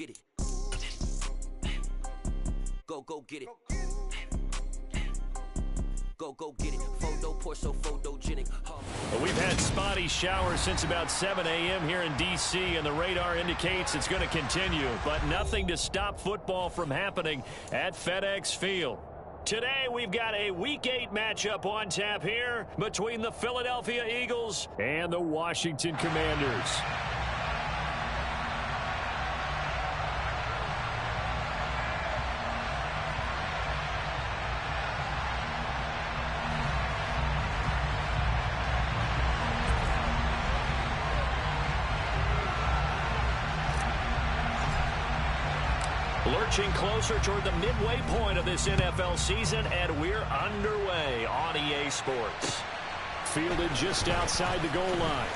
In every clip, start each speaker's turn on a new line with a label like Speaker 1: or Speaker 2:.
Speaker 1: get it. Go get it. Go get it. Photo porso photogenic.
Speaker 2: Well, we've had spotty showers since about 7 a.m. here in D.C., and the radar indicates it's going to continue, but nothing to stop football from happening at FedEx Field. Today, we've got a Week 8 matchup on tap here between the Philadelphia Eagles and the Washington Commanders. Lurching closer toward the midway point of this NFL season, and we're underway on EA Sports. Fielded just outside the goal line.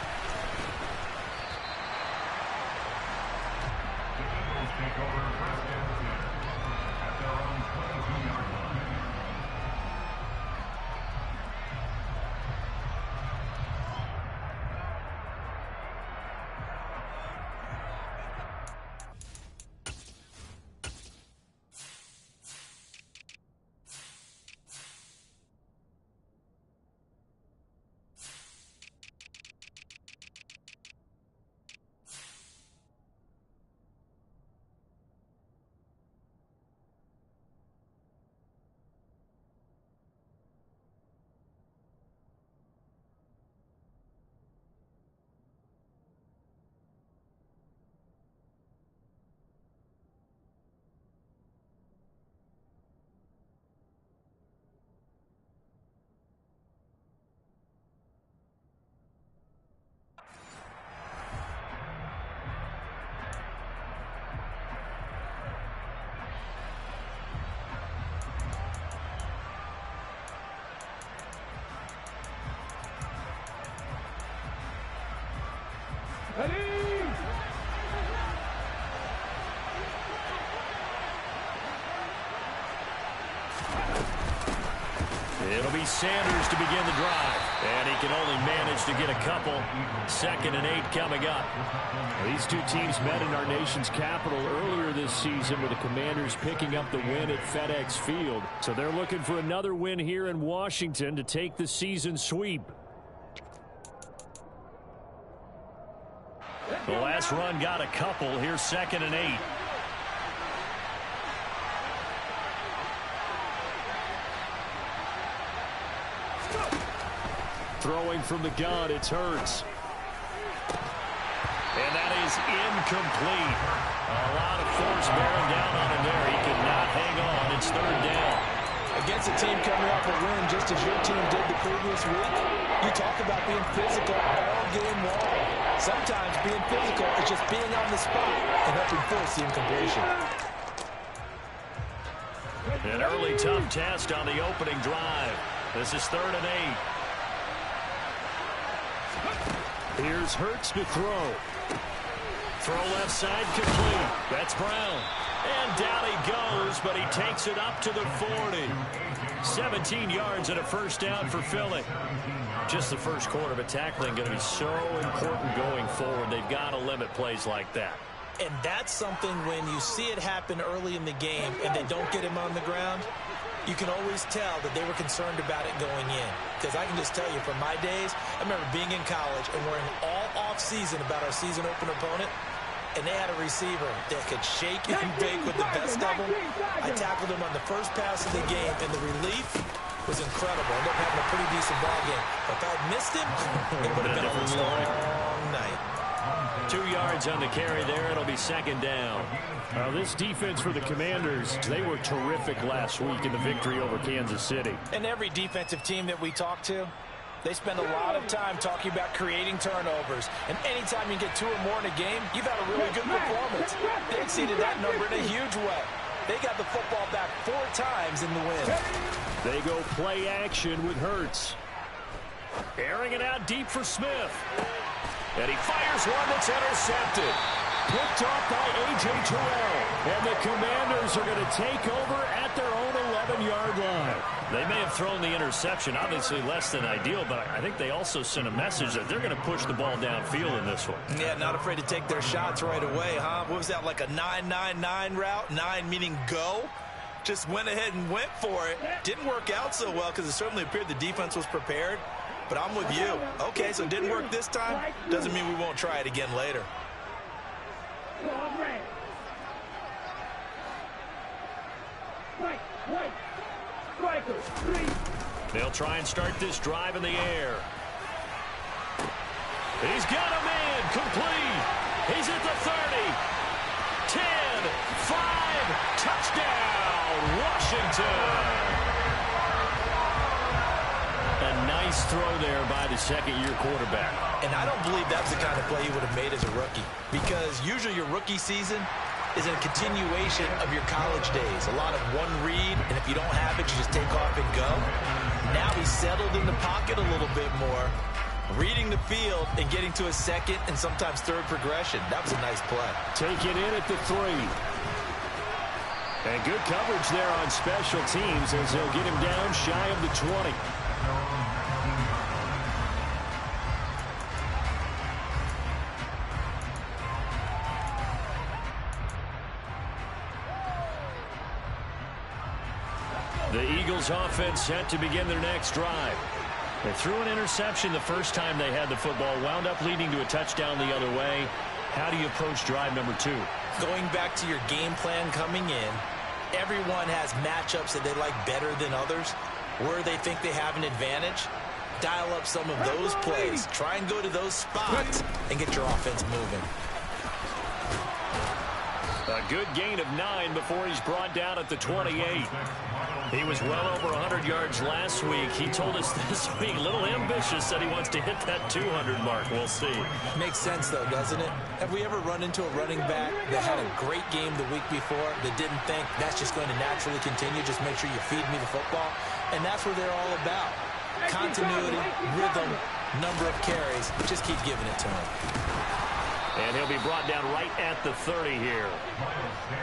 Speaker 2: It'll be Sanders to begin the drive, and he can only manage to get a couple. 2nd and 8 coming up.
Speaker 3: These two teams met in our nation's capital earlier this season with the Commanders picking up the win at FedEx Field. So they're looking for another win here in Washington to take the season sweep.
Speaker 2: The last run got a couple. Here's 2nd and 8.
Speaker 3: Throwing from the gun, it's Hurts.
Speaker 2: And that is incomplete. A lot of force bearing down on him there. He could not hang on. It's 3rd down.
Speaker 4: Against a team coming off a win just as your team did the previous week, you talk about being physical all game long. Sometimes being physical is just being on the spot and helping force the incompletion.
Speaker 2: An early tough test on the opening drive. This is 3rd and 8.
Speaker 3: Here's Hurts to throw.
Speaker 2: Throw left side complete. That's Brown. And down he goes, but he takes it up to the 40. 17 yards and a 1st down for Philly. Just the first quarter, but tackling going to be so important going forward. They've got to limit plays like that.
Speaker 4: And that's something when you see it happen early in the game and they don't get him on the ground, you can always tell that they were concerned about it going in. Because I can just tell you from my days, I remember being in college and worrying all off-season about our season opener opponent, and they had a receiver that could shake and bake with the best of them. I tackled him on the first pass of the game, and the relief was incredible. Ended up having a pretty decent ball game. But if I'd missed him, it would have been a long night.
Speaker 2: 2 yards on the carry there. It'll be 2nd down.
Speaker 3: This defense for the Commanders, they were terrific last week in the victory over Kansas City.
Speaker 4: And every defensive team that we talk to, they spend a lot of time talking about creating turnovers. And anytime you get 2 or more in a game, you've had a really good performance. They exceeded that number in a huge way. They got the football back 4 times in the win.
Speaker 3: They go play action with Hurts.
Speaker 2: Airing it out deep for Smith. And he fires one that's intercepted. Picked off by A.J. Terrell.
Speaker 3: And the Commanders are going to take over at their own 7-yard line.
Speaker 2: They may have thrown the interception, obviously less than ideal, but I think they also sent a message that they're going to push the ball downfield in this one.
Speaker 4: Yeah, not afraid to take their shots right away, huh? What was that, like a 9-9-9 route? 9 meaning go? Just went ahead and went for it. Didn't work out so well because it certainly appeared the defense was prepared. But I'm with you. Okay, so it didn't work this time. Doesn't mean we won't try it again later.
Speaker 2: They'll try and start this drive in the air. He's got him in. Complete. He's at the 30. 10, 5, touchdown, Washington. A nice throw there by the second-year quarterback.
Speaker 4: And I don't believe that's the kind of play he would have made as a rookie, because usually your rookie season is a continuation of your college days. A lot of one read, and if you don't have it, you just take off and go. Now he's settled in the pocket a little bit more, reading the field and getting to a second and sometimes third progression. That was a nice play.
Speaker 3: Take it in at the 3. And good coverage there on special teams as they'll get him down shy of the 20.
Speaker 2: The Eagles offense set to begin their next drive. They threw an interception the first time they had the football, wound up leading to a touchdown the other way. How do you approach drive number 2?
Speaker 4: Going back to your game plan coming in, everyone has matchups that they like better than others, where they think they have an advantage. Dial up some of those plays. Try and go to those spots and get your offense moving.
Speaker 2: A good gain of 9 before he's brought down at the 28. He was well over 100 yards last week. He told us this week, a little ambitious, that he wants to hit that 200 mark. We'll see.
Speaker 4: Makes sense, though, doesn't it? Have we ever run into a running back that had a great game the week before that didn't think that's just going to naturally continue? Just make sure you feed me the football. And that's what they're all about. Continuity, rhythm, number of carries. Just keep giving it to him.
Speaker 2: And he'll be brought down right at the 30 here.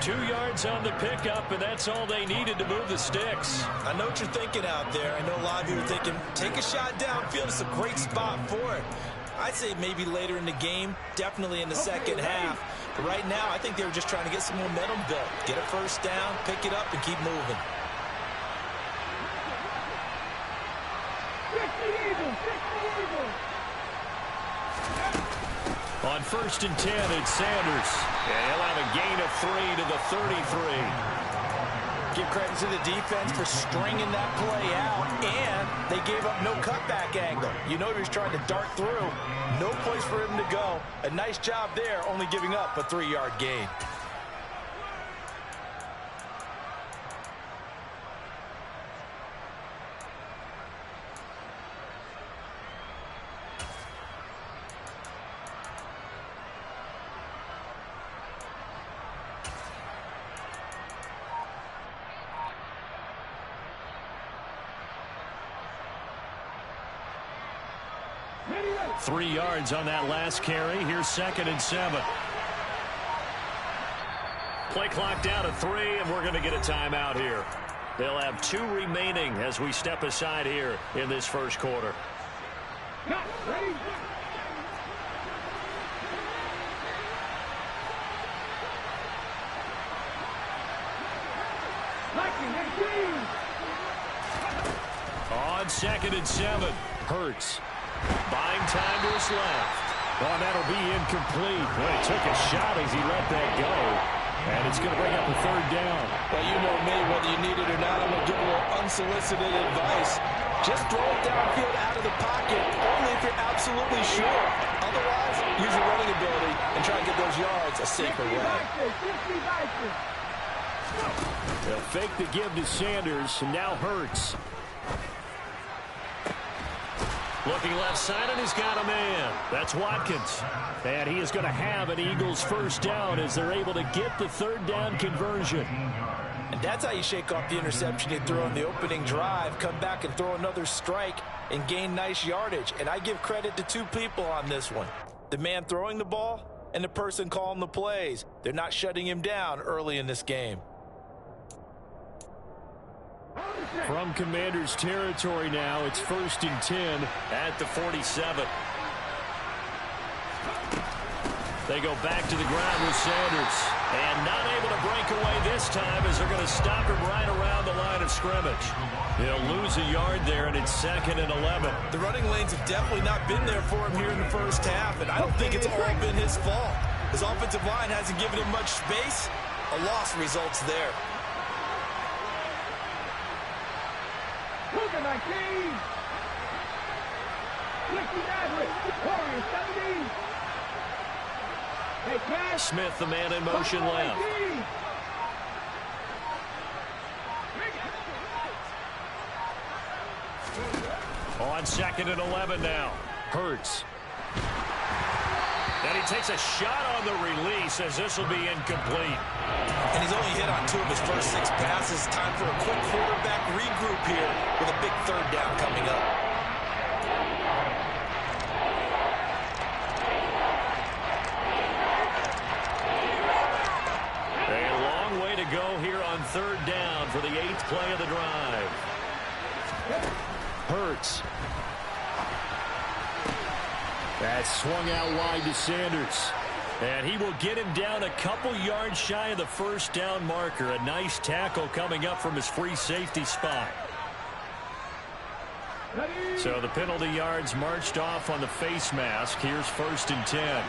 Speaker 2: 2 yards on the pickup, and that's all they needed to move the sticks.
Speaker 4: I know what you're thinking out there. I know a lot of you are thinking, take a shot downfield. It's a great spot for it. I'd say maybe later in the game, definitely in the second half. But right now, I think they were just trying to get some momentum built. Get a first down, pick it up, and keep moving.
Speaker 2: On 1st and 10, it's Sanders. And he'll have a gain of 3 to the 33.
Speaker 4: Give credit to the defense for stringing that play out, and they gave up no cutback angle. You know he was trying to dart through. No place for him to go. A nice job there, only giving up a 3-yard gain.
Speaker 2: Three yards on that last carry. Here's 2nd and 7. Play clock down to 3, and we're going to get a timeout here. They'll have 2 remaining as we step aside here in this first quarter. On 2nd and 7, Hurts. Buying time to his left.
Speaker 3: Oh, that'll be incomplete. Well, he took a shot as he let that go. And it's going to bring up a 3rd down.
Speaker 4: Well, you know me, whether you need it or not, I'm going to give a little unsolicited advice. Just throw it downfield out of the pocket, only if you're absolutely sure. Otherwise, use your running ability and try and get those yards a safer way.
Speaker 3: They'll fake the give to Sanders, and now Hurts.
Speaker 2: Looking left side, and he's got a man. That's Watkins.
Speaker 3: And he is going to have an Eagles first down as they're able to get the 3rd down conversion.
Speaker 4: And that's how you shake off the interception you throw in the opening drive, come back and throw another strike and gain nice yardage. And I give credit to 2 people on this one. The man throwing the ball and the person calling the plays. They're not shutting him down early in this game.
Speaker 3: From Commanders territory now, it's 1st and 10
Speaker 2: at the 47. They go back to the ground with Sanders. And not able to break away this time as they're going to stop him right around the line of scrimmage. They'll lose a yard there, and it's 2nd and 11.
Speaker 4: The running lanes have definitely not been there for him here in the first half, and I don't think it's all been his fault. His offensive line hasn't given him much space. A loss results there.
Speaker 2: Smith, the man in motion left. On 2nd and 11 now. Hurts. And he takes a shot on the release as this will be incomplete.
Speaker 4: And he's only hit on 2 of his first 6 passes. Time for a quick quarterback regroup here with a big 3rd down coming up.
Speaker 2: Go here on 3rd down for the 8th play of the drive.
Speaker 3: Hurts. That's swung out wide to Sanders.
Speaker 2: And he will get him down a couple yards shy of the 1st down marker. A nice tackle coming up from his free safety spot. So the penalty yards marched off on the face mask. Here's 1st and 10.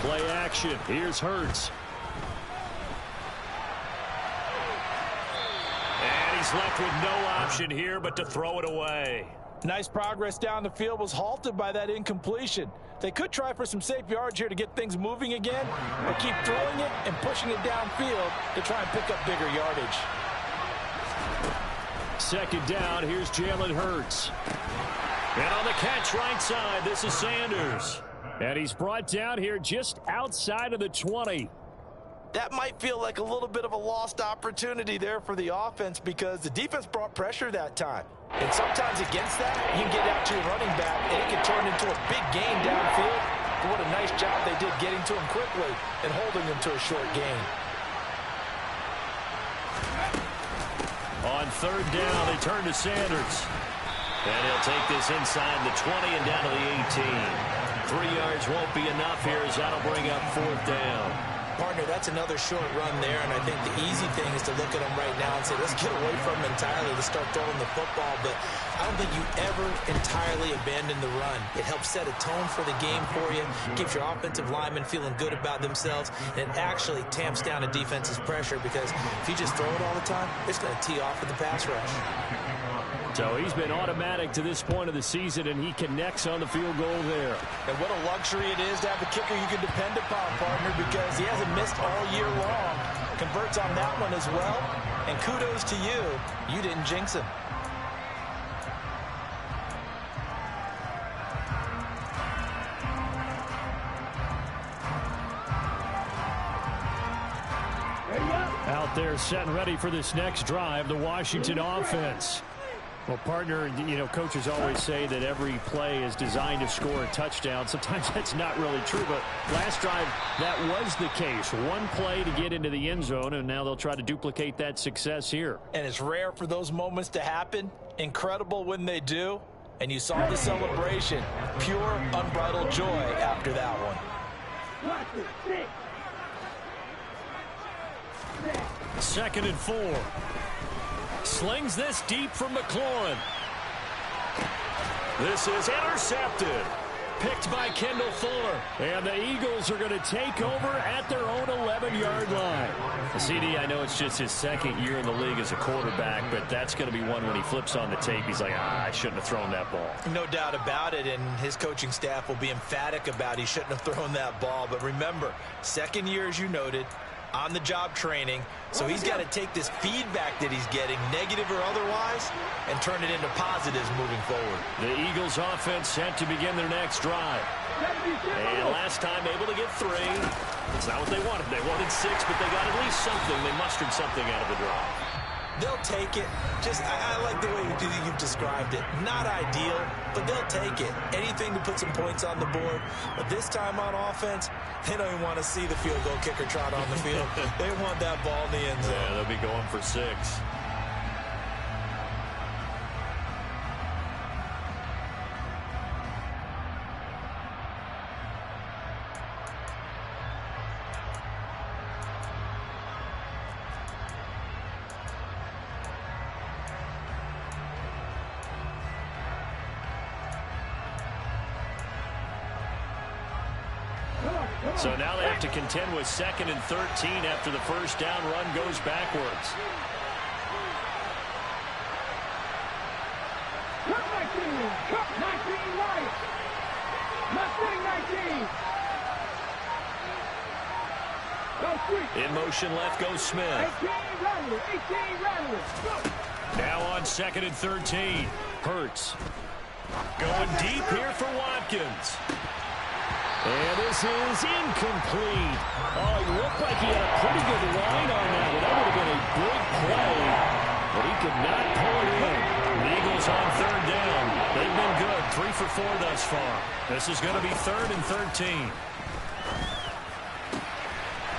Speaker 3: Play action. Here's Hurts.
Speaker 2: And he's left with no option here but to throw it away.
Speaker 4: Nice progress down the field was halted by that incompletion. They could try for some safe yards here to get things moving again, or keep throwing it and pushing it downfield to try and pick up bigger yardage.
Speaker 3: 2nd down. Here's Jalen Hurts.
Speaker 2: And on the catch right side, this is Sanders.
Speaker 3: And he's brought down here just outside of the 20.
Speaker 4: That might feel like a little bit of a lost opportunity there for the offense because the defense brought pressure that time. And sometimes against that, you can get out to your running back, and it can turn into a big gain downfield. But what a nice job they did getting to him quickly and holding him to a short gain.
Speaker 2: On 3rd down, they turn to Sanders. And he'll take this inside the 20 and down to the 18. 3 yards won't be enough here as that'll bring up 4th down.
Speaker 4: Partner, that's another short run there, and I think the easy thing is to look at him right now and say, let's get away from him entirely. Let's start throwing the football, but I don't think you ever entirely abandon the run. It helps set a tone for the game for you, keeps your offensive linemen feeling good about themselves, and it actually tamps down a defense's pressure because if you just throw it all the time, it's going to tee off with the pass rush.
Speaker 3: So he's been automatic to this point of the season, and he connects on the field goal there.
Speaker 4: And what a luxury it is to have a kicker you can depend upon, partner, because he hasn't missed all year long. Converts on that one as well. And kudos to you. You didn't jinx him.
Speaker 3: Out there set and ready for this next drive, the Washington offense. Well, partner, you know, coaches always say that every play is designed to score a touchdown. Sometimes that's not really true, but last drive, that was the case. One play to get into the end zone, and now they'll try to duplicate that success here.
Speaker 4: And it's rare for those moments to happen. Incredible when they do. And you saw the celebration. Pure, unbridled joy after that one.
Speaker 2: 2nd and 4. Slings this deep from McLaurin. This is intercepted. Picked by Kendall Fuller.
Speaker 3: And the Eagles are going to take over at their own 11-yard line.
Speaker 2: CD, I know it's just his 2nd year in the league as a quarterback, but that's going to be one when he flips on the tape. He's like, I shouldn't have thrown that ball.
Speaker 4: No doubt about it, and his coaching staff will be emphatic about he shouldn't have thrown that ball. But remember, 2nd year, as you noted, on-the-job training. So he's got to take this feedback that he's getting, negative or otherwise, and turn it into positives moving forward.
Speaker 2: The Eagles offense set to begin their next drive. And last time able to get 3. It's not what they wanted. They wanted 6, but they got at least something. They mustered something out of the drive.
Speaker 4: They'll take it. I like the way you've described it. Not ideal, but they'll take it. Anything to put some points on the board. But this time on offense, they don't even want to see the field goal kicker trot on the field. They want that ball in the end zone.
Speaker 2: Yeah, they'll be going for 6. So now they have to contend with 2nd and 13 after the first down run goes backwards.
Speaker 5: Cut 19. Cut 19 right. Mustang 19. Go
Speaker 2: in motion left goes Smith.
Speaker 5: 18 Rattler.
Speaker 2: Now on 2nd and 13. Hurts. Going deep here for Watkins. And this is incomplete. Oh, he looked like he had a pretty good line on that. That would have been a big play, but he could not pull it in. The Eagles on 3rd down. They've been good, 3 for 4 thus far. This is going to be 3rd and 13.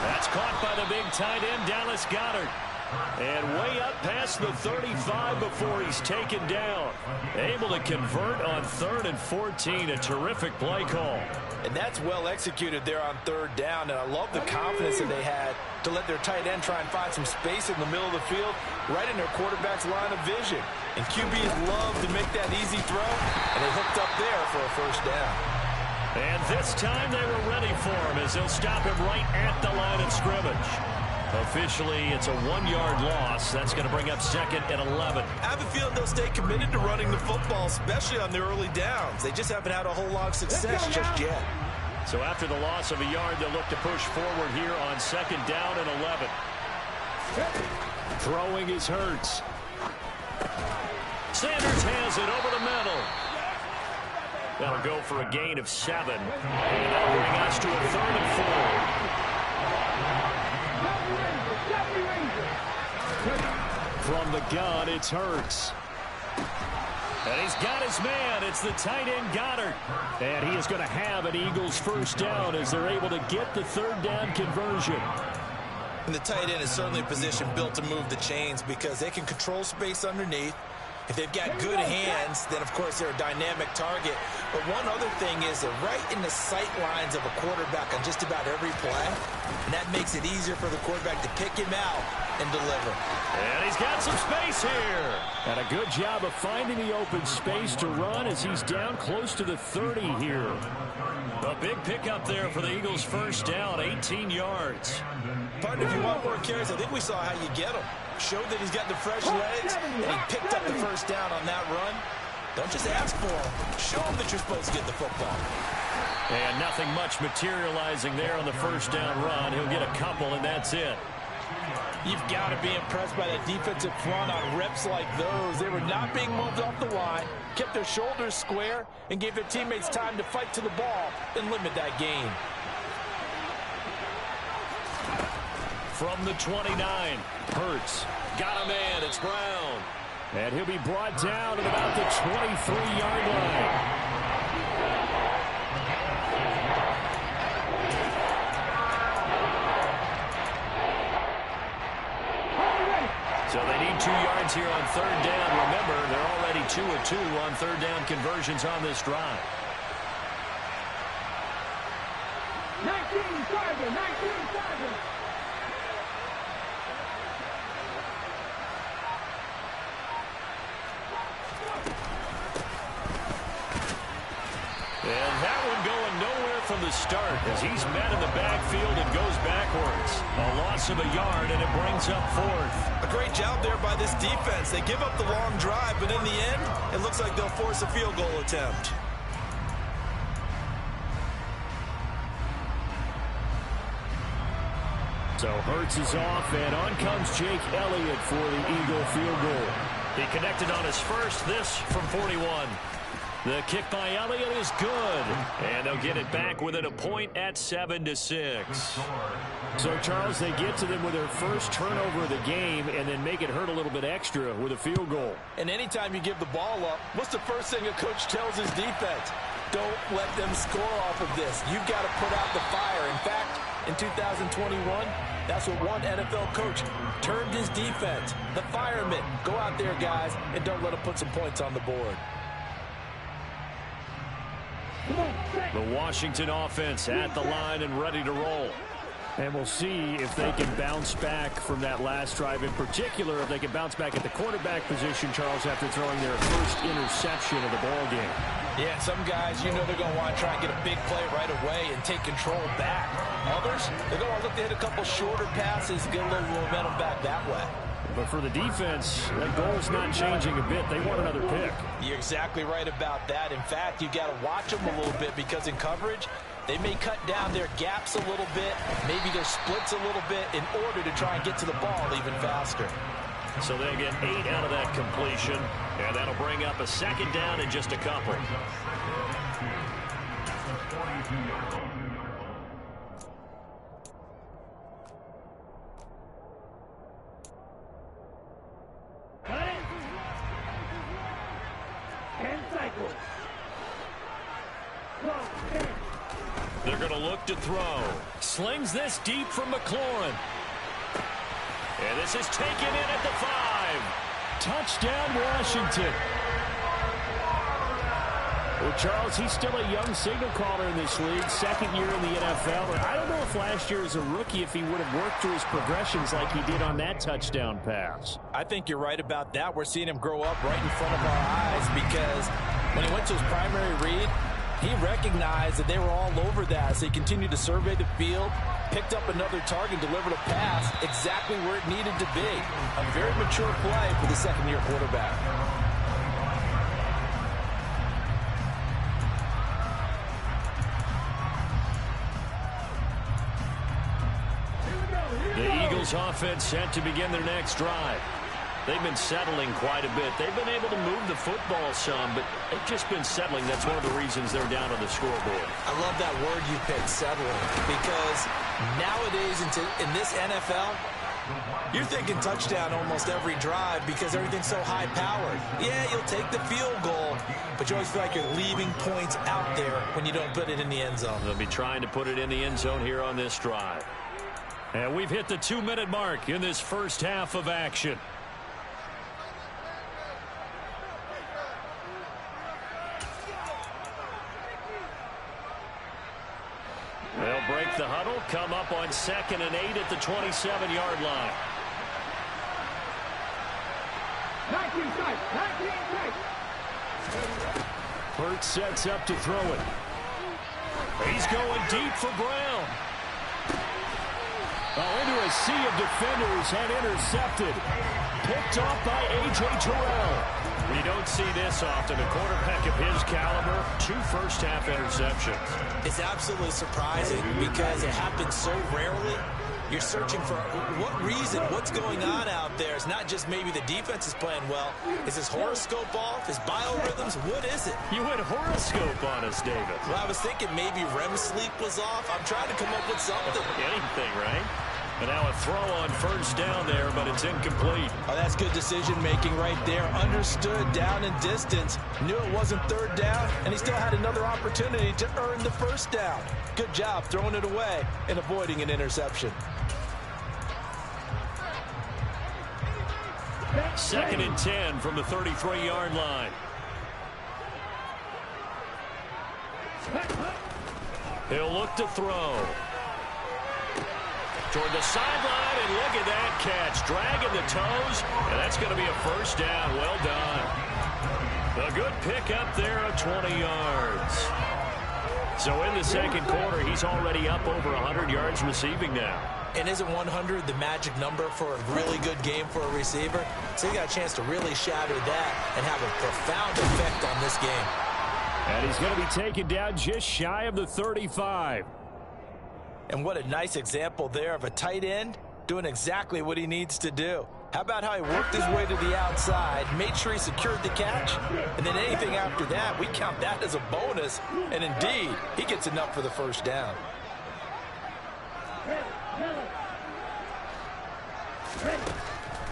Speaker 2: That's caught by the big tight end, Dallas Goedert. And way up past the 35 before he's taken down. Able to convert on 3rd and 14. A terrific play call.
Speaker 4: And that's well executed there on 3rd down. And I love the confidence that they had to let their tight end try and find some space in the middle of the field, right in their quarterback's line of vision. And QBs love to make that easy throw, and they hooked up there for a first down.
Speaker 2: And this time they were ready for him as they'll stop him right at the line of scrimmage. Officially, it's a 1-yard loss. That's going to bring up 2nd and 11.
Speaker 4: I have a feeling they'll stay committed to running the football, especially on their early downs. They just haven't had a whole lot of success just yet.
Speaker 2: So after the loss of a yard, they'll look to push forward here on 2nd down and 11. Throwing is Hurts. Sanders has it over the middle. That'll go for a gain of 7. And that'll bring us to a 3rd and 4. From the gun, it's Hurts. And he's got his man. It's the tight end Goedert. And he is going to have an Eagles first down as they're able to get the 3rd down conversion.
Speaker 4: And the tight end is certainly a position built to move the chains because they can control space underneath. If they've got good hands, then, of course, they're a dynamic target. But one other thing is they're right in the sight lines of a quarterback on just about every play. And that makes it easier for the quarterback to pick him out and deliver.
Speaker 2: And he's got some space here. And a good job of finding the open space to run as he's down close to the 30 here. A big pickup there for the Eagles' first down, 18 yards.
Speaker 4: Partner, if you want more carries, I think we saw how you get him. Showed that he's got the fresh legs, and he picked up the first down on that run. Don't just ask for him. Show him that you're supposed to get the football.
Speaker 2: And nothing much materializing there on the first down run. He'll get a couple, and that's it.
Speaker 4: You've got to be impressed by that defensive front on reps like those. They were not being moved off the line, kept their shoulders square, and gave their teammates time to fight to the ball and limit that gain.
Speaker 2: From the 29, Hurts. Got a man, it's Brown. And he'll be brought down at about the 23-yard line. So they need 2 yards here on 3rd down. Remember, they're already 2 of 2 on 3rd down conversions on this drive.
Speaker 5: 19-5, 19-5.
Speaker 2: And that one going nowhere from the start as he's met in the backfield and goes backwards. A loss of a yard, and it brings up 4th.
Speaker 4: A great job there by this defense. They give up the long drive, but in the end, it looks like they'll force a field goal attempt.
Speaker 2: So Hurts is off, and on comes Jake Elliott for the Eagle field goal. He connected on his first, this from 41. The kick by Elliott is good. And they'll get it back within a point at 7-6.
Speaker 3: So, Charles, they get to them with their first turnover of the game and then make it hurt a little bit extra with a field goal.
Speaker 4: And anytime you give the ball up, what's the first thing a coach tells his defense? Don't let them score off of this. You've got to put out the fire. In fact, in 2021, that's what one NFL coach termed his defense. The firemen. Go out there, guys, and don't let them put some points on the board.
Speaker 2: The Washington offense at the line and ready to roll.
Speaker 3: And we'll see if they can bounce back from that last drive. In particular, if they can bounce back at the quarterback position, Charles, after throwing their first interception of the ball game.
Speaker 4: Yeah, some guys, you know they're going to want to try and get a big play right away and take control back. Others, they're going to look to hit a couple shorter passes, get a little momentum back that way.
Speaker 3: But for the defense, that goal's not changing a bit. They want another pick.
Speaker 4: You're exactly right about that. In fact, you've got to watch them a little bit because in coverage, they may cut down their gaps a little bit, maybe their splits a little bit in order to try and get to the ball even faster.
Speaker 2: So they'll get 8 out of that completion, and that'll bring up a second down in just a couple. They're going to look to throw. Slings this deep from McLaurin. And this is taken in at the 5.
Speaker 3: Touchdown, Washington. Well, Charles, he's still a young signal caller in this league, second year in the NFL. But I don't know if last year as a rookie, if he would have worked through his progressions like he did on that touchdown pass.
Speaker 4: I think you're right about that. We're seeing him grow up right in front of our eyes because when he went to his primary read, he recognized that they were all over that. So he continued to survey the field, picked up another target, delivered a pass exactly where it needed to be. A very mature play for the second-year quarterback.
Speaker 2: The Eagles offense set to begin their next drive. They've been settling quite a bit. They've been able to move the football some, but they've just been settling. That's one of the reasons they're down on the scoreboard.
Speaker 4: I love that word you picked, settling, because nowadays in this NFL, you're thinking touchdown almost every drive because everything's so high-powered. Yeah, you'll take the field goal, but you always feel like you're leaving points out there when you don't put it in the end zone.
Speaker 2: They'll be trying to put it in the end zone here on this drive. And we've hit the 2-minute mark in this first half of action. They'll break the huddle, come up on 2nd and 8 at the 27-yard line.
Speaker 5: 19 tight, 19 tight.
Speaker 3: Hurts sets up to throw it.
Speaker 2: He's going deep for Brown.
Speaker 3: Into a sea of defenders and intercepted. Picked off by A.J. Terrell.
Speaker 2: We don't see this often. A quarterback of his caliber, 2 first-half interceptions.
Speaker 4: It's absolutely surprising because it happens so rarely. You're searching for what reason, what's going on out there. It's not just maybe the defense is playing well. Is his horoscope off? His biorhythms? What is it?
Speaker 2: You went horoscope on us, David.
Speaker 4: Well, I was thinking maybe REM sleep was off. I'm trying to come up with something.
Speaker 2: Anything, right? And now a throw on first down there, but it's incomplete.
Speaker 4: Oh, that's good decision-making right there. Understood down and distance. Knew it wasn't third down, and he still had another opportunity to earn the first down. Good job throwing it away and avoiding an interception.
Speaker 2: 2nd and 10 from the 33-yard line. He'll look to throw. Toward the sideline, and look at that catch. Dragging the toes, and that's going to be a first down. Well done. A good pick up there of 20 yards. So in the second quarter, he's already up over 100 yards receiving now.
Speaker 4: And isn't 100 the magic number for a really good game for a receiver? So he got a chance to really shatter that and have a profound effect on this game.
Speaker 3: And he's going to be taken down just shy of the 35.
Speaker 4: And what a nice example there of a tight end doing exactly what he needs to do. How about how he worked his way to the outside, made sure he secured the catch, and then anything after that, we count that as a bonus. And indeed, he gets enough for the first down.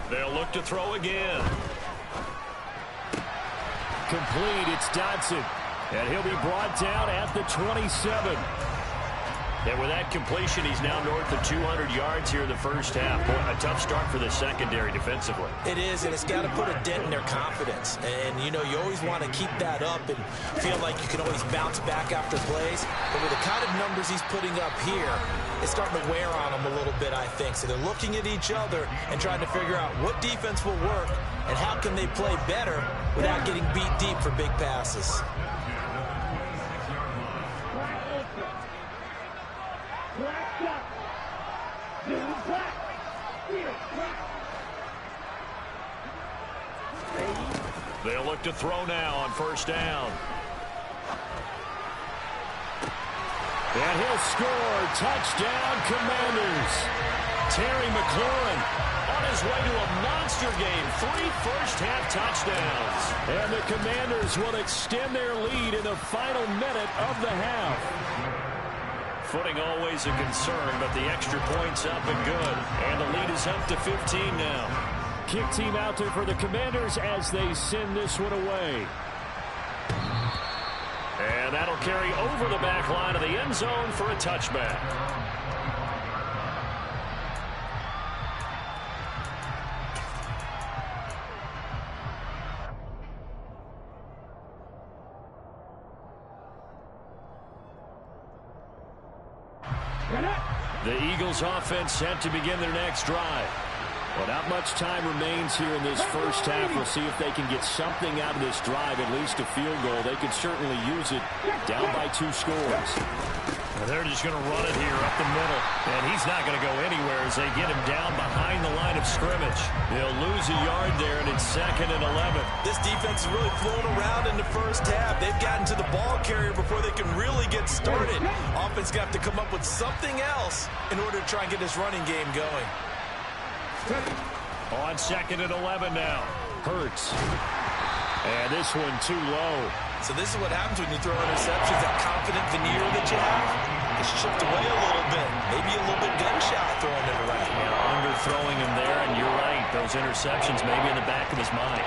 Speaker 2: They'll look to throw again. Complete, it's Dodson. And he'll be brought down at the 27. And with that completion, he's now north of 200 yards here in the first half. Boy, a tough start for the secondary defensively.
Speaker 4: It is, and it's got to put a dent in their confidence. And, you know, you always want to keep that up and feel like you can always bounce back after plays. But with the kind of numbers he's putting up here, it's starting to wear on them a little bit, I think. So they're looking at each other and trying to figure out what defense will work and how can they play better without getting beat deep for big passes.
Speaker 2: They'll look to throw now on first down. And he'll score. Touchdown, Commanders. Terry McLaurin on his way to a monster game. 3 first-half touchdowns. And the Commanders will extend their lead in the final minute of the half. Footing always a concern, but the extra point's up and good. And the lead is up to 15 now. Kick team out there for the Commanders as they send this one away. And that'll carry over the back line of the end zone for a touchback. The Eagles offense set to begin their next drive. Well, not much time remains here in this first half. We'll see if they can get something out of this drive, at least a field goal. They could certainly use it down by 2 scores. Well, they're just going to run it here up the middle. And he's not going to go anywhere as they get him down behind the line of scrimmage. They'll lose a yard there, and it's 2nd and 11.
Speaker 4: This defense is really flown around in the first half. They've gotten to the ball carrier before they can really get started. Offense got to come up with something else in order to try and get this running game going.
Speaker 2: On 2nd and 11 now. Hurts. And this one too low.
Speaker 4: So this is what happens when you throw interceptions. That confident veneer that you have is chipped away a little bit. Maybe a little bit gun-shy throwing it around.
Speaker 2: Yeah, underthrowing him there, and you're right. Those interceptions may be in the back of his mind.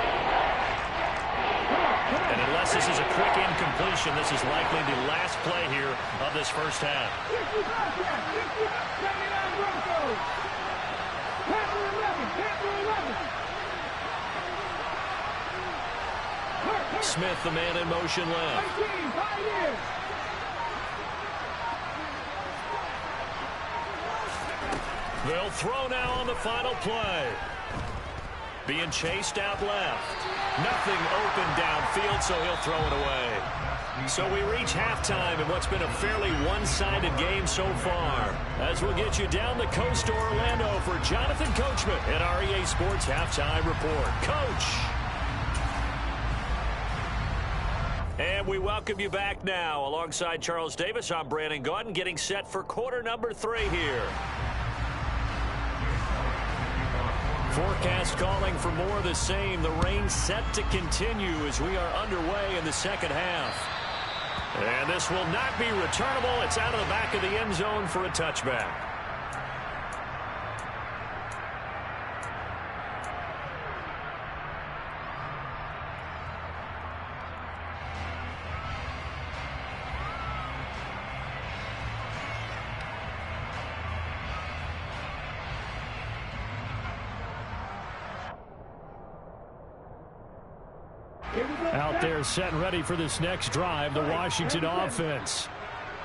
Speaker 2: And unless this is a quick incompletion, this is likely the last play here of this first half. Smith, the man in motion left. They'll throw now on the final play. Being chased out left. Nothing open downfield, so he'll throw it away. So we reach halftime in what's been a fairly one-sided game so far. As we'll get you down the coast to Orlando for Jonathan Coachman at our EA Sports Halftime Report. Coach! And we welcome you back now. Alongside Charles Davis, I'm Brandon Gaudin, getting set for quarter number 3 here. Forecast calling for more of the same. The rain set to continue as we are underway in the second half. And this will not be returnable. It's out of the back of the end zone for a touchback. Out there set and ready for this next drive, the Washington offense.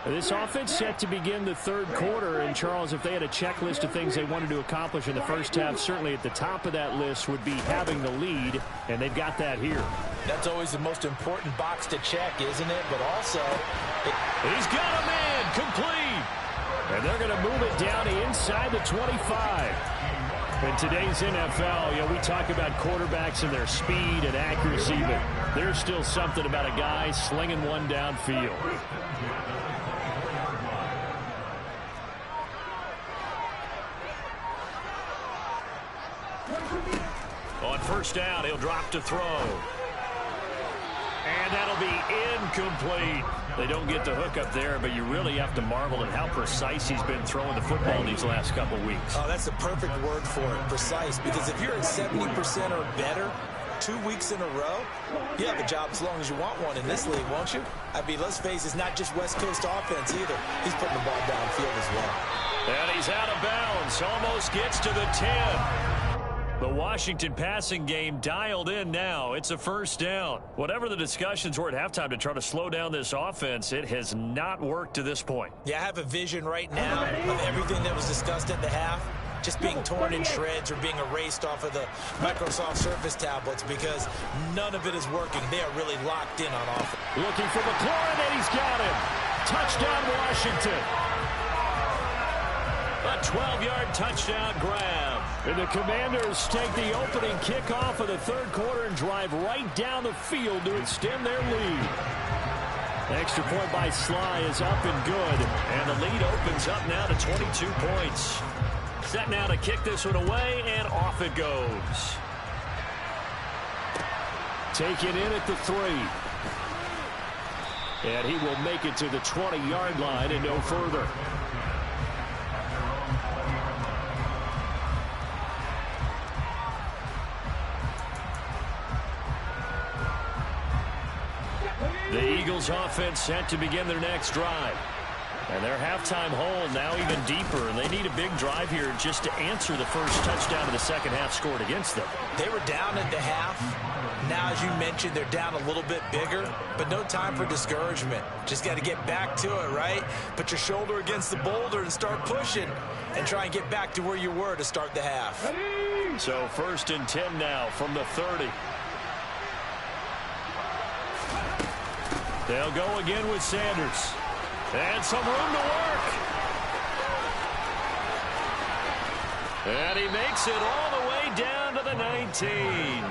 Speaker 2: This offense set to begin the third quarter. And, Charles, if they had a checklist of things they wanted to accomplish in the first half, certainly at the top of that list would be having the lead, and they've got that here.
Speaker 4: That's always the most important box to check, isn't it? But also,
Speaker 2: he's got a man complete. And they're going to move it down to inside the 25. In today's NFL, we talk about quarterbacks and their speed and accuracy, but there's still something about a guy slinging one downfield. On first down, he'll drop to throw. And that'll be incomplete. They don't get the hook up there, but you really have to marvel at how precise he's been throwing the football these last couple weeks.
Speaker 4: Oh, that's the perfect word for it, precise. Because if you're at 70% or better 2 weeks in a row, you have a job as long as you want one in this league, won't you? I mean, let's face it, it's not just West Coast offense either. He's putting the ball downfield as well.
Speaker 2: And he's out of bounds. Almost gets to the 10. The Washington passing game dialed in now. It's a first down. Whatever the discussions were at halftime to try to slow down this offense, it has not worked to this point.
Speaker 4: Yeah, I have a vision right now of everything that was discussed at the half just being torn in shreds or being erased off of the Microsoft Surface tablets because none of it is working. They are really locked in on offense.
Speaker 2: Looking for McLaurin, and he's got him. Touchdown, Washington. A 12-yard touchdown grab. And the Commanders take the opening kickoff of the third quarter and drive right down the field to extend their lead. Extra point by Sly is up and good. And the lead opens up now to 22 points. Set now to kick this one away, and off it goes. Taken in at the 3. And he will make it to the 20-yard line and no further. The Eagles offense set to begin their next drive. And their halftime hole now even deeper, and they need a big drive here just to answer the first touchdown of the second half scored against them.
Speaker 4: They were down at the half. Now, as you mentioned, they're down a little bit bigger, but no time for discouragement. Just got to get back to it, right? Put your shoulder against the boulder and start pushing and try and get back to where you were to start the half.
Speaker 2: So 1st and 10 now from the 30. They'll go again with Sanders. And some room to work. And he makes it all the way down to the 19.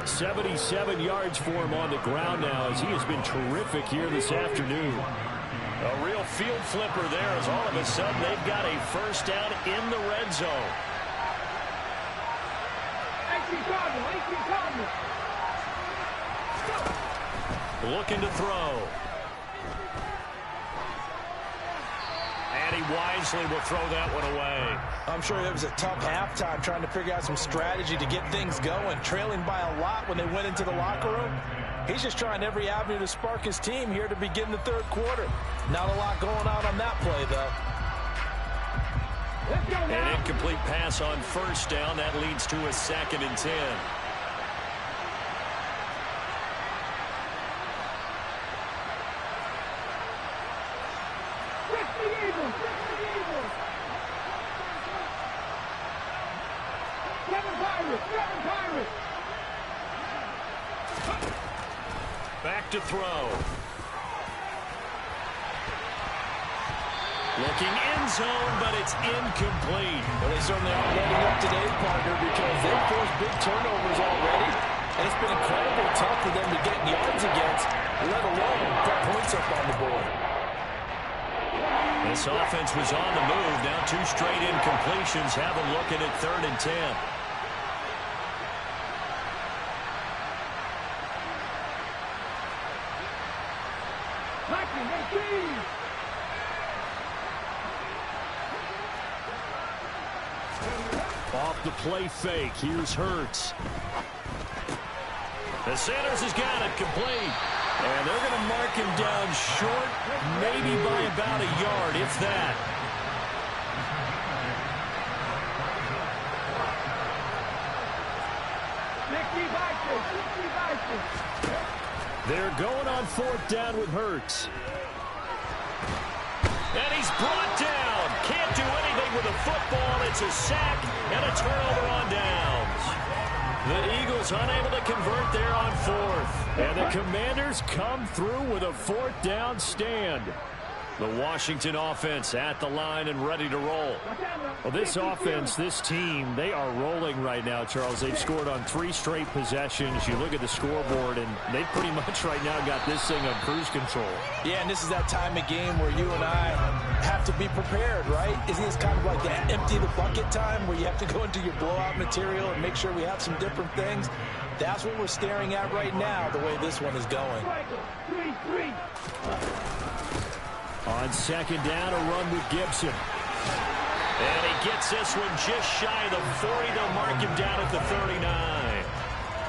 Speaker 2: 77 yards for him on the ground now as he has been terrific here this afternoon. A real field flipper there as all of a sudden they've got a first down in the red zone. Looking to throw. And he wisely will throw that one away.
Speaker 4: I'm sure it was a tough halftime trying to figure out some strategy to get things going, trailing by a lot when they went into the locker room. He's just trying every avenue to spark his team here to begin the third quarter. Not a lot going on that play, though.
Speaker 2: An incomplete pass on first down. That leads to a 2nd and 10. Back to throw. Looking end zone, but it's incomplete.
Speaker 4: Well, they certainly aren't letting up today's partner because they've forced big turnovers already. And it's been incredibly tough for them to get yards against, let alone put points up on the board.
Speaker 2: This offense was on the move. Now 2 straight incompletions have them looking at 3rd and 10. Off the play fake. Here's Hurts. The Sanders has got it complete. And they're going to mark him down short, maybe by about a yard, if that. They're going on 4th down with Hurts. And he's brought down. Can't do anything with a football. It's a sack and a turnover on downs. The Eagles unable to convert there on 4th. And the Commanders come through with a 4th down stand. The Washington offense at the line and ready to roll.
Speaker 3: Well, this offense, this team, they are rolling right now, Charles. They've scored on 3 straight possessions. You look at the scoreboard, and they pretty much right now got this thing on cruise control.
Speaker 4: Yeah, and this is that time of game where you and I have to be prepared, right? Isn't this kind of like that empty the bucket time where you have to go into your blowout material and make sure we have some different things? That's what we're staring at right now, the way this one is going.
Speaker 3: On second down, a run with Gibson.
Speaker 2: And he gets this one just shy of the 40. They'll mark him down at the 39.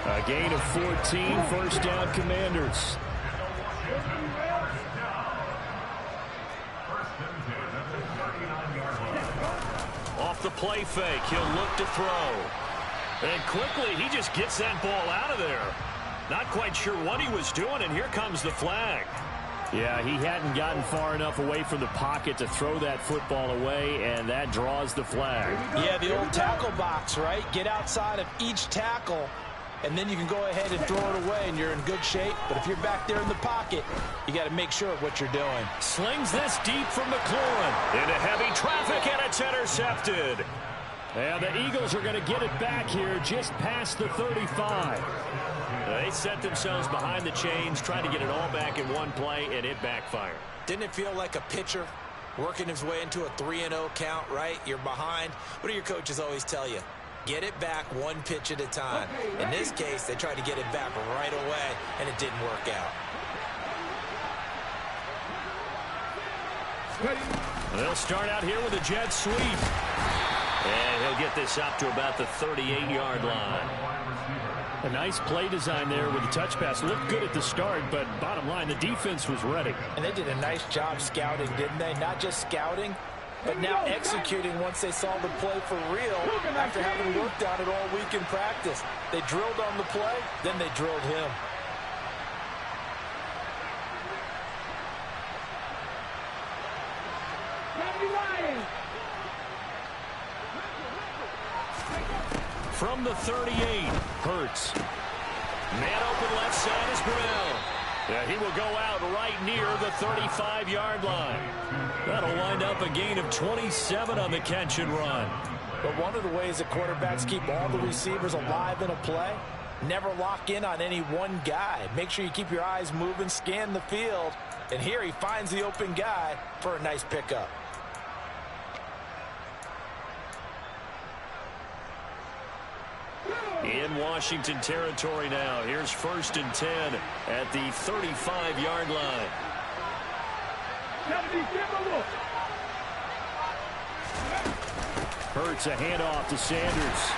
Speaker 3: A gain of 14, first down Commanders.
Speaker 2: Off the play fake, he'll look to throw. And quickly, he just gets that ball out of there. Not quite sure what he was doing, and here comes the flag.
Speaker 3: Yeah, he hadn't gotten far enough away from the pocket to throw that football away, and that draws the flag.
Speaker 4: Yeah, the old tackle box, right? Get outside of each tackle, and then you can go ahead and throw it away, and you're in good shape. But if you're back there in the pocket, you got to make sure of what you're doing.
Speaker 2: Slings this deep from McLaurin into heavy traffic, and it's intercepted.
Speaker 3: Yeah, the Eagles are going to get it back here just past the 35.
Speaker 2: They set themselves behind the chains, trying to get it all back in one play, and it backfired.
Speaker 4: Didn't it feel like a pitcher working his way into a 3-0 count, right? You're behind. What do your coaches always tell you? Get it back one pitch at a time. In this case, they tried to get it back right away, and it didn't work out.
Speaker 2: They'll start out here with a jet sweep. And he'll get this up to about the 38-yard line.
Speaker 3: A nice play design there with the touch pass. Looked good at the start, but bottom line, the defense was ready.
Speaker 4: And they did a nice job scouting, didn't they? Not just scouting, but now executing once they saw the play for real after having worked on it all week in practice. They drilled on the play, then they drilled him.
Speaker 2: From the 38, Hurts. Man open left side is Brunell. Yeah, he will go out right near the 35-yard line. That'll wind up a gain of 27 on the catch and run.
Speaker 4: But one of the ways that quarterbacks keep all the receivers alive in a play, never lock in on any one guy. Make sure you keep your eyes moving, scan the field. And here he finds the open guy for a nice pickup.
Speaker 2: In Washington territory now. Here's 1st and 10 at the 35-yard line.
Speaker 3: Hurts a handoff to Sanders.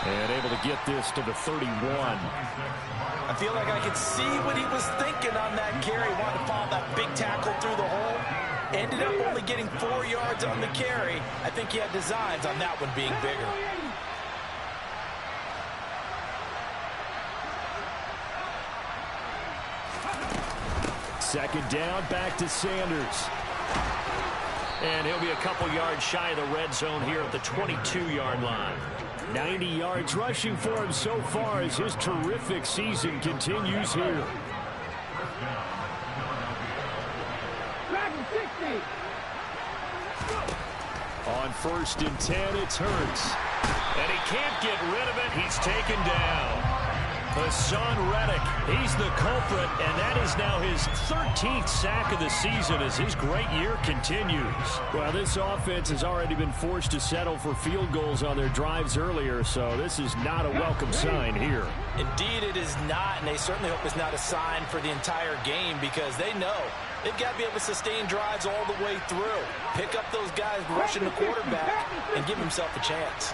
Speaker 3: And able to get this to the 31.
Speaker 4: I feel like I could see what he was thinking on that carry. Wanted to follow that big tackle through the hole. Ended up only getting 4 yards on the carry. I think he had designs on that one being bigger.
Speaker 3: Second down, back to Sanders.
Speaker 2: And he'll be a couple yards shy of the red zone here at the 22-yard line.
Speaker 3: 90 yards rushing for him so far as his terrific season continues here. On 1st and 10, it's Hurts.
Speaker 2: And he can't get rid of it. He's taken down. Hassan Reddick, he's the culprit, and that is now his 13th sack of the season as his great year continues.
Speaker 3: Well, this offense has already been forced to settle for field goals on their drives earlier, so this is not a welcome sign here.
Speaker 4: Indeed, it is not, and they certainly hope it's not a sign for the entire game because they know they've got to be able to sustain drives all the way through. Pick up those guys rushing the quarterback and give himself a chance.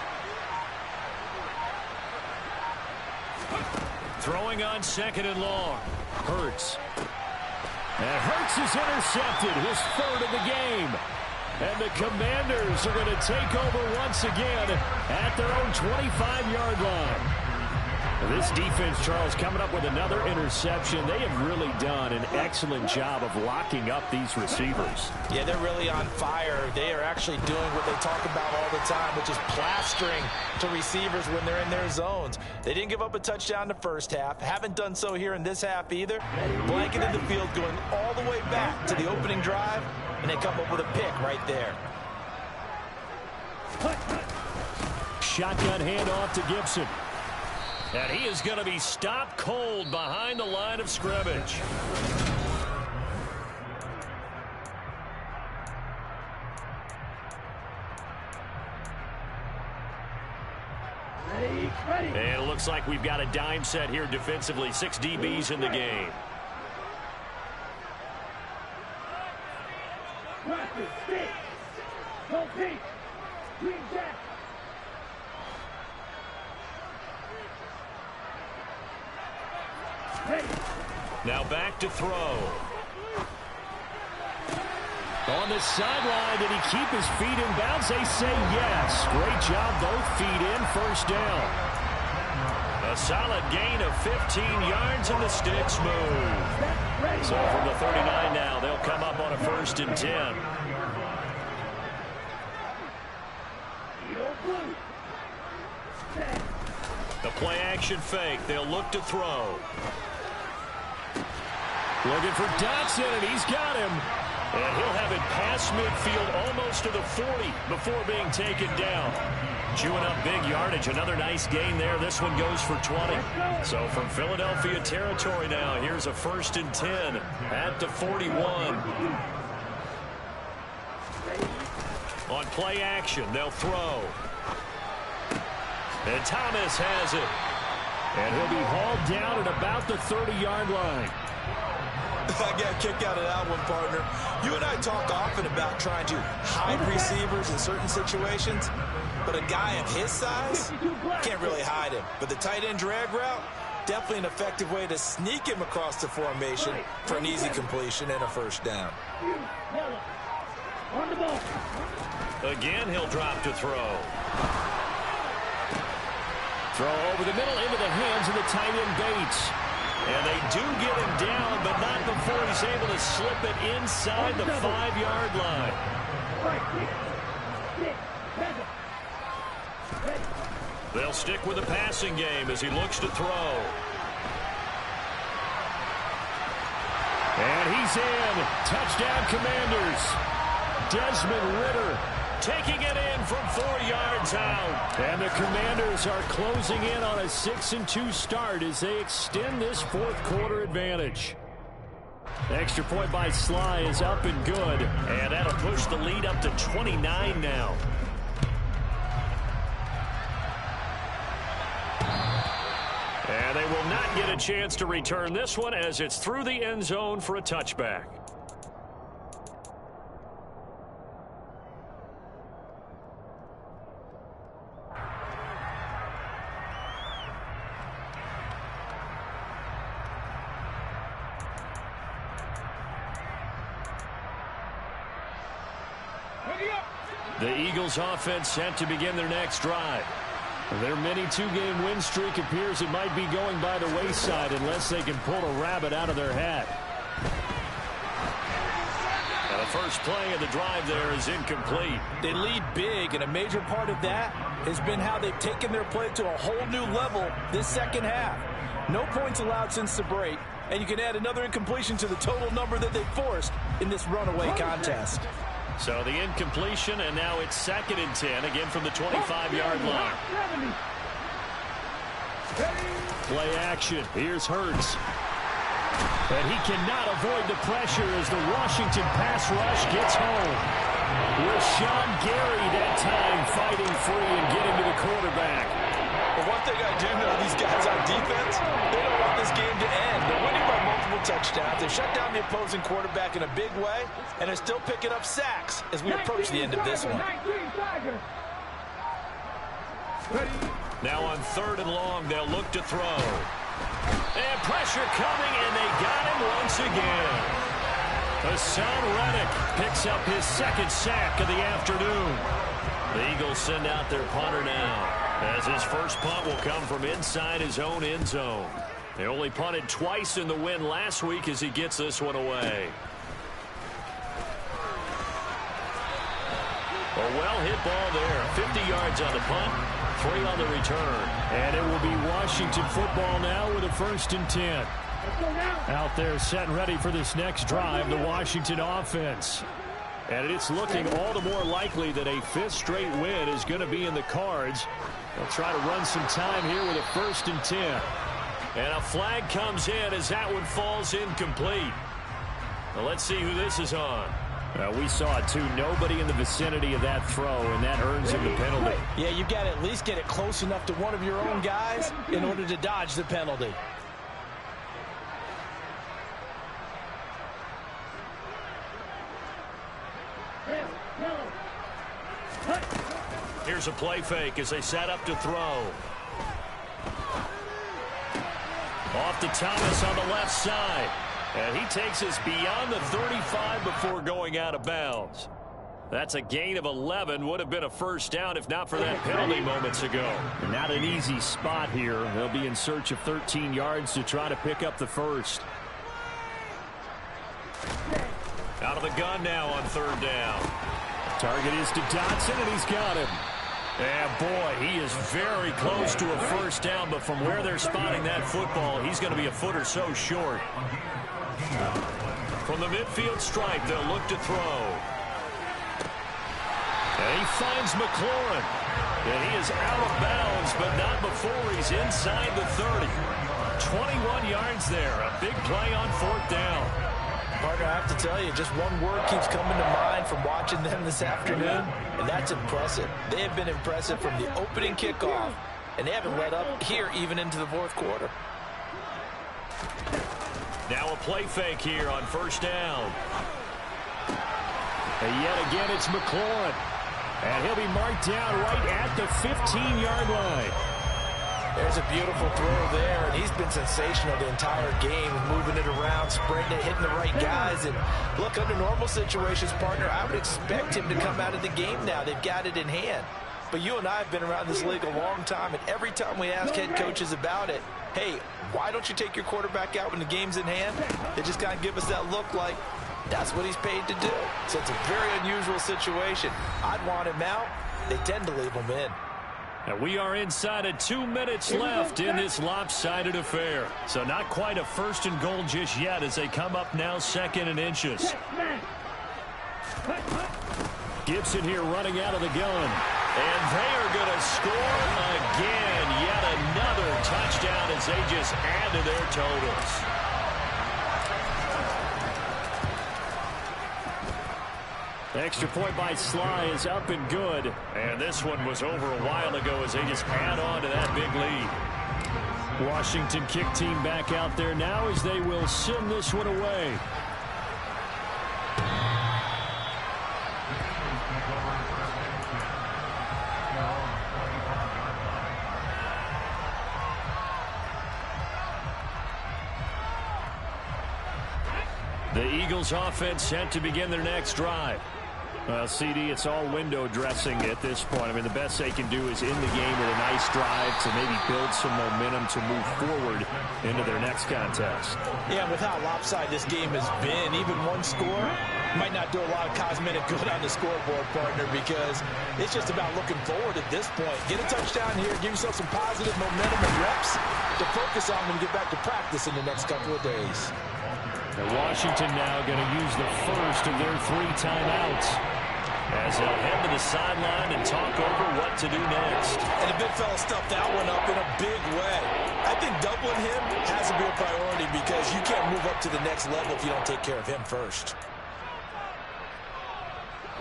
Speaker 2: Throwing on 2nd and long.
Speaker 3: Hurts. And Hurts is intercepted, his 3rd of the game. And the Commanders are going to take over once again at their own 25-yard line. This defense, Charles, coming up with another interception. They have really done an excellent job of locking up these receivers.
Speaker 4: Yeah, they're really on fire. They are actually doing what they talk about all the time, which is plastering to receivers when they're in their zones. They didn't give up a touchdown in the first half. Haven't done so here in this half either. Blanketed the field going all the way back to the opening drive, and they come up with a pick right there.
Speaker 3: Shotgun handoff to Gibson.
Speaker 2: And he is going to be stopped cold behind the line of scrimmage.
Speaker 5: Ready.
Speaker 2: And it looks like we've got a dime set here defensively. 6 DBs in the game.
Speaker 5: Practice, stick. No peek. Green jack.
Speaker 2: Now back to throw.
Speaker 3: On the sideline, did he keep his feet in bounds? They say yes. Great job, both feet in, first down.
Speaker 2: A solid gain of 15 yards and the sticks move. So from the 39 now, they'll come up on a 1st and 10. The play action fake. They'll look to throw.
Speaker 3: Looking for Dotson, and he's got him.
Speaker 2: And he'll have it past midfield almost to the 40 before being taken down. Chewing up big yardage. Another nice gain there. This one goes for 20. So from Philadelphia territory now, here's a 1st and 10 at the 41. On play action, they'll throw. And Thomas has it.
Speaker 3: And he'll be hauled down at about the 30-yard line.
Speaker 4: I got a kick out of that one, partner. You and I talk often about trying to hide receivers in certain situations, but a guy of his size can't really hide him. But the tight end drag route, definitely an effective way to sneak him across the formation for an easy completion and a 1st down.
Speaker 5: On the ball.
Speaker 2: Again, he'll drop to throw.
Speaker 3: Throw over the middle into the hands of the tight end Bates.
Speaker 2: And they do get him down, but not before he's able to slip it inside the 5-yard line. They'll stick with the passing game as he looks to throw.
Speaker 3: And he's in. Touchdown, Commanders. Desmond Ridder
Speaker 2: taking it in from 4 yards out.
Speaker 3: And the Commanders are closing in on a 6-2 start as they extend this 4th quarter advantage. Extra point by Sly is up and good.
Speaker 2: And that'll push the lead up to 29 now. And they will not get a chance to return this one as it's through the end zone for a touchback. The Eagles offense set to begin their next drive.
Speaker 3: Their mini 2-game win streak appears it might be going by the wayside unless they can pull a rabbit out of their hat.
Speaker 2: Now the first play of the drive there is incomplete.
Speaker 4: They lead big, and a major part of that has been how they've taken their play to a whole new level this 2nd half. No points allowed since the break, and you can add another incompletion to the total number that they forced in this runaway contest.
Speaker 2: So the incompletion, and now it's 2nd and 10, again from the 25-yard line.
Speaker 3: Play action. Here's Hurts. And he cannot avoid the pressure as the Washington pass rush gets home. Rashawn Gary that time fighting free and getting to the quarterback.
Speaker 4: But one thing I do know, these guys on defense, they don't want this game to end. They're winning by multiple touchdowns. They've shut down the opposing quarterback in a big way, and they're still picking up sacks as we approach the end of this one.
Speaker 2: Now on 3rd and long, they'll look to throw. And pressure coming, and they got him once again. Hassan Reddick picks up his 2nd sack of the afternoon. The Eagles send out their punter now. As his first punt will come from inside his own end zone. They only punted twice in the win last week as he gets this one away. A well-hit ball there. 50 yards on the punt, 3 on the return.
Speaker 3: And it will be Washington football now with a 1st and 10. Out there set and ready for this next drive, the Washington offense. And it's looking all the more likely that a 5th straight win is going to be in the cards. They'll try to run some time here with a 1st and 10.
Speaker 2: And a flag comes in as that one falls incomplete. Well, let's see who this is on.
Speaker 3: We saw it, too. Nobody in the vicinity of that throw, and that earns him the penalty.
Speaker 4: Yeah, you've got to at least get it close enough to one of your own guys in order to dodge the penalty.
Speaker 2: Here's a play fake as they set up to throw. Off to Thomas on the left side. And he takes us beyond the 35 before going out of bounds. That's a gain of 11. Would have been a 1st down if not for that penalty moments ago.
Speaker 3: Not an easy spot here. They'll be in search of 13 yards to try to pick up the 1st.
Speaker 2: Out of the gun now on 3rd down.
Speaker 3: Target is to Dotson, and he's got him.
Speaker 2: And boy, he is very close to a 1st down, but from where they're spotting that football, he's going to be a foot or so short. From the midfield stripe, they'll look to throw. And he finds McLaurin. And he is out of bounds, but not before he's inside the 30. 21 yards there. A big play on 4th down.
Speaker 4: Partner, I have to tell you, just one word keeps coming to mind from watching them this afternoon, and that's impressive. They have been impressive from the opening kickoff, and they haven't let up here even into the 4th quarter.
Speaker 2: Now a play fake here on 1st down.
Speaker 3: And yet again, it's McLaurin. And he'll be marked down right at the 15-yard line.
Speaker 4: There's a beautiful throw there, and he's been sensational the entire game, moving it around, spreading it, hitting the right guys. And look, under normal situations, partner, I would expect him to come out of the game now. They've got it in hand. But you and I have been around this league a long time, and every time we ask head coaches about it, hey, why don't you take your quarterback out when the game's in hand? They just kind of give us that look like that's what he's paid to do. So it's a very unusual situation. I'd want him out. They tend to leave him in.
Speaker 2: And we are inside of 2 minutes left in this lopsided affair. So not quite a 1st and goal just yet as they come up now 2nd and inches.
Speaker 3: Gibson here running out of the gun.
Speaker 2: And they are going to score again. Yet another touchdown as they just add to their totals.
Speaker 3: The extra point by Sly is up and good.
Speaker 2: And this one was over a while ago as they just add on to that big lead.
Speaker 3: Washington kick team back out there now as they will send this one away.
Speaker 2: The Eagles offense set to begin their next drive.
Speaker 3: Well, CD, it's all window dressing at this point. I mean, the best they can do is end the game with a nice drive to maybe build some momentum to move forward into their next contest.
Speaker 4: Yeah, with how lopsided this game has been, even one score might not do a lot of cosmetic good on the scoreboard, partner, because it's just about looking forward at this point. Get a touchdown here, give yourself some positive momentum and reps to focus on when you get back to practice in the next couple of days.
Speaker 3: And Washington now going to use the first of their 3 timeouts.
Speaker 2: As they'll head to the sideline and talk over what to do next.
Speaker 4: And the big fella stuffed that one up in a big way. I think doubling him has to be a priority because you can't move up to the next level if you don't take care of him first.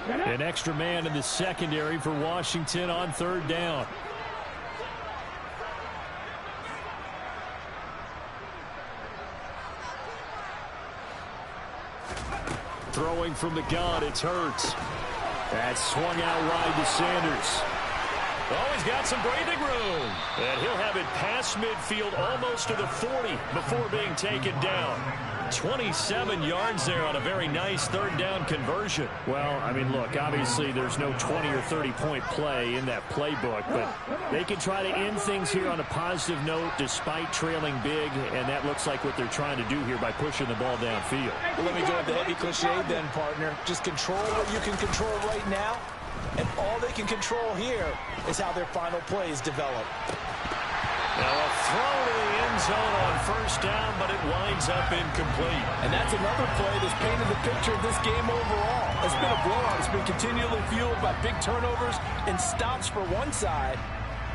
Speaker 3: An extra man in the secondary for Washington on 3rd down. Throwing from the gun, it's Hurts. That's swung out wide to Sanders.
Speaker 2: Oh, he's got some breathing room. And he'll have it past midfield almost to the 40 before being taken down. 27 yards there on a very nice third down conversion.
Speaker 3: Well, I mean, look, obviously there's no 20 or 30-point play in that playbook, but they can try to end things here on a positive note despite trailing big, and that looks like what they're trying to do here by pushing the ball downfield.
Speaker 4: Well, let me go with the heavy cliche then, partner. Just control what you can control right now, and all they can control here is how their final plays develop.
Speaker 2: Now a throw to the end zone on first down, but it winds up incomplete.
Speaker 6: And that's another play that's painted the picture of this game overall. It's been a blowout. It's been continually fueled by big turnovers and stops for one side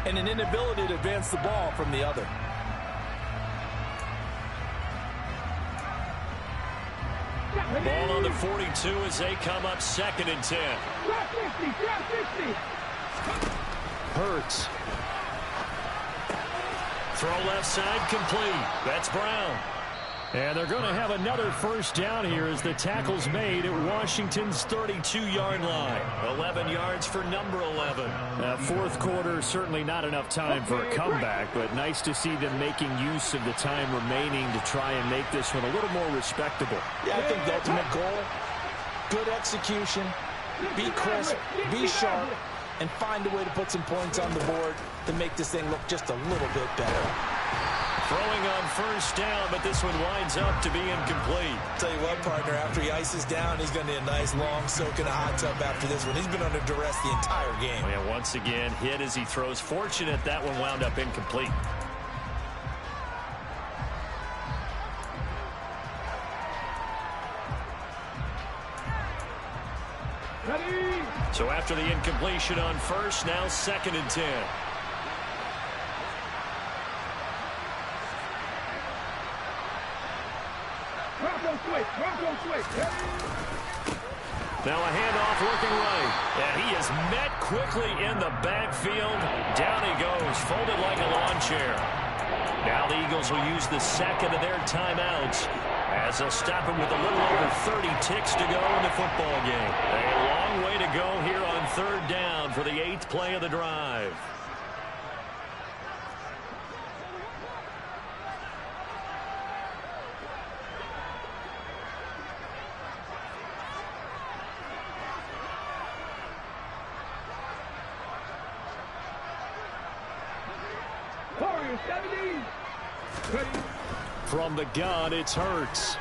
Speaker 6: and an inability to advance the ball from the other.
Speaker 2: Ball on the 42 as they come up 2nd and 10.
Speaker 3: Hurts.
Speaker 2: Throw left side complete. That's Brown.
Speaker 3: And they're going to have another first down here as the tackle's made at Washington's 32-yard line.
Speaker 2: 11 yards for number 11.
Speaker 3: Fourth quarter, certainly not enough time for a comeback, but nice to see them making use of the time remaining to try and make this one a little more respectable.
Speaker 4: Yeah, I think the ultimate goal, good execution, be crisp, be sharp, and find a way to put some points on the board to make this thing look just a little bit better.
Speaker 2: Throwing on first down, but this one winds up to be incomplete.
Speaker 4: Tell you what, partner, after he ices down, he's going to need a nice long soak in a hot tub after this one. He's been under duress the entire game.
Speaker 2: And once again, hit as he throws. Fortunate that one wound up incomplete. So after the incompletion on first, now 2nd and 10. Now a handoff looking right. And he is met quickly in the backfield. Down he goes, folded like a lawn chair. Now the Eagles will use the second of their timeouts as they'll stop him with a little over 30 ticks to go in the football game. A long way to go here on third down for the 8th play of the drive. From the gun, it's Hurts.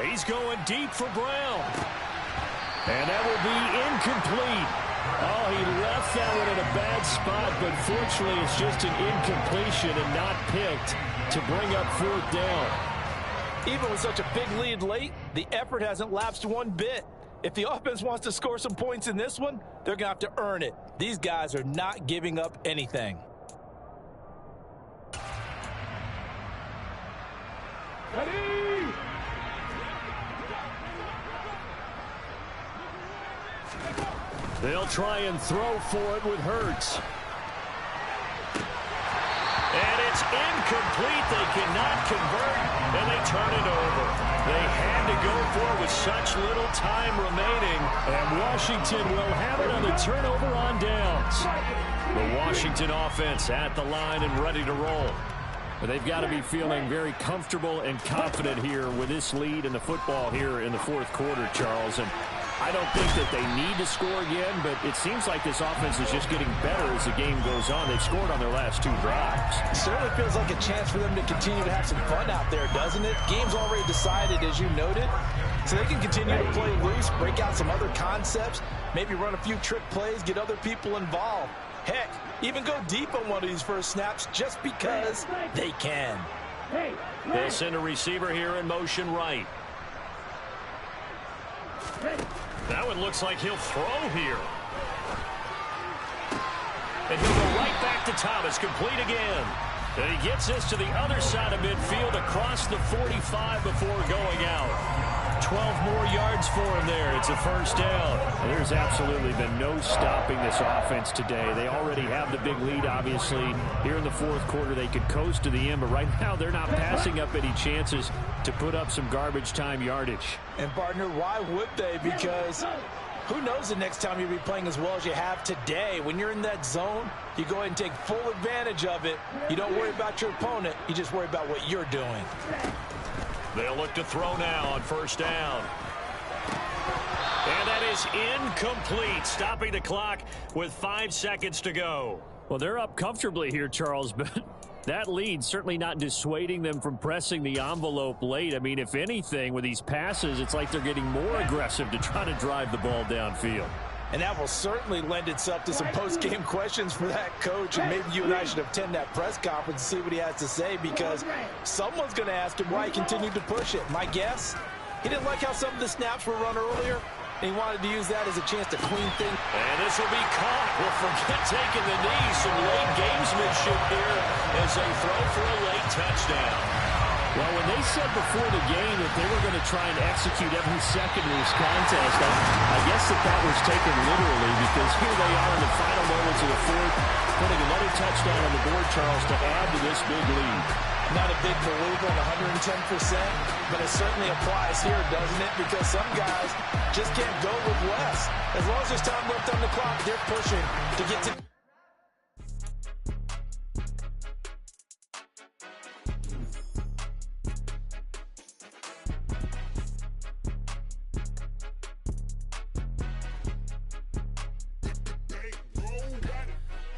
Speaker 2: He's going deep for Brown. And that will be incomplete. Oh, he left that one in a bad spot, but fortunately it's just an incompletion and not picked to bring up 4th down.
Speaker 6: Even with such a big lead late, the effort hasn't lapsed one bit. If the offense wants to score some points in this one, they're going to have to earn it. These guys are not giving up anything.
Speaker 3: They'll try and throw for it with Hurts.
Speaker 2: And it's incomplete. They cannot convert, and they turn it over. They had to go for it with such little time remaining.
Speaker 3: And Washington will have it on the turnover on downs.
Speaker 2: The Washington offense at the line and ready to roll.
Speaker 3: But they've got to be feeling very comfortable and confident here with this lead in the football here in the 4th quarter, Charles. And I don't think that they need to score again, but it seems like this offense is just getting better as the game goes on. They've scored on their last 2 drives.
Speaker 4: It certainly feels like a chance for them to continue to have some fun out there, doesn't it? Game's already decided, as you noted, so they can continue to play loose, break out some other concepts, maybe run a few trick plays, get other people involved. Heck, even go deep on one of these first snaps just because they can.
Speaker 2: They'll send a receiver here in motion right. That one looks like he'll throw here. And he'll go right back to Thomas, complete again. And he gets this to the other side of midfield across the 45 before going out. 12 more yards for him there. It's a first down.
Speaker 3: And there's absolutely been no stopping this offense today. They already have the big lead, obviously. Here in the 4th quarter, they could coast to the end, but right now they're not passing up any chances to put up some garbage time yardage.
Speaker 4: And, partner, why would they? Because who knows the next time you'll be playing as well as you have today. When you're in that zone, you go ahead and take full advantage of it. You don't worry about your opponent. You just worry about what you're doing.
Speaker 2: They'll look to throw now on first down. And that is incomplete, stopping the clock with 5 seconds to go.
Speaker 3: Well, they're up comfortably here, Charles, but that lead certainly not dissuading them from pressing the envelope late. I mean, if anything, with these passes, it's like they're getting more aggressive to try to drive the ball downfield.
Speaker 6: And that will certainly lend itself to some post-game questions for that coach. And maybe you and I should attend that press conference and see what he has to say, because someone's going to ask him why he continued to push it. My guess, he didn't like how some of the snaps were run earlier, and he wanted to use that as a chance to clean things.
Speaker 2: And this will be caught. Well, forget taking the knee. Some late gamesmanship here as they throw for a late touchdown.
Speaker 3: Well, when they said before the game that they were going to try and execute every second of this contest, I guess that was taken literally, because here they are in the final moments of the fourth, putting another touchdown on the board, Charles, to add to this big lead.
Speaker 4: Not a big believer in 110%, but it certainly applies here, doesn't it? Because some guys just can't go with less. As long as there's time left on the clock, they're pushing to get to...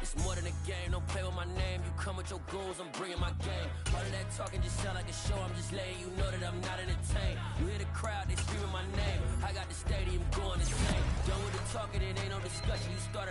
Speaker 1: It's more than a game, don't play with my name. You come with your goals, I'm bringing my game. All of that talking just sound like a show, I'm just letting you know that I'm not entertained. You hear the crowd, they screaming my name. I got the stadium going insane. Done with the talking, it ain't no discussion. You started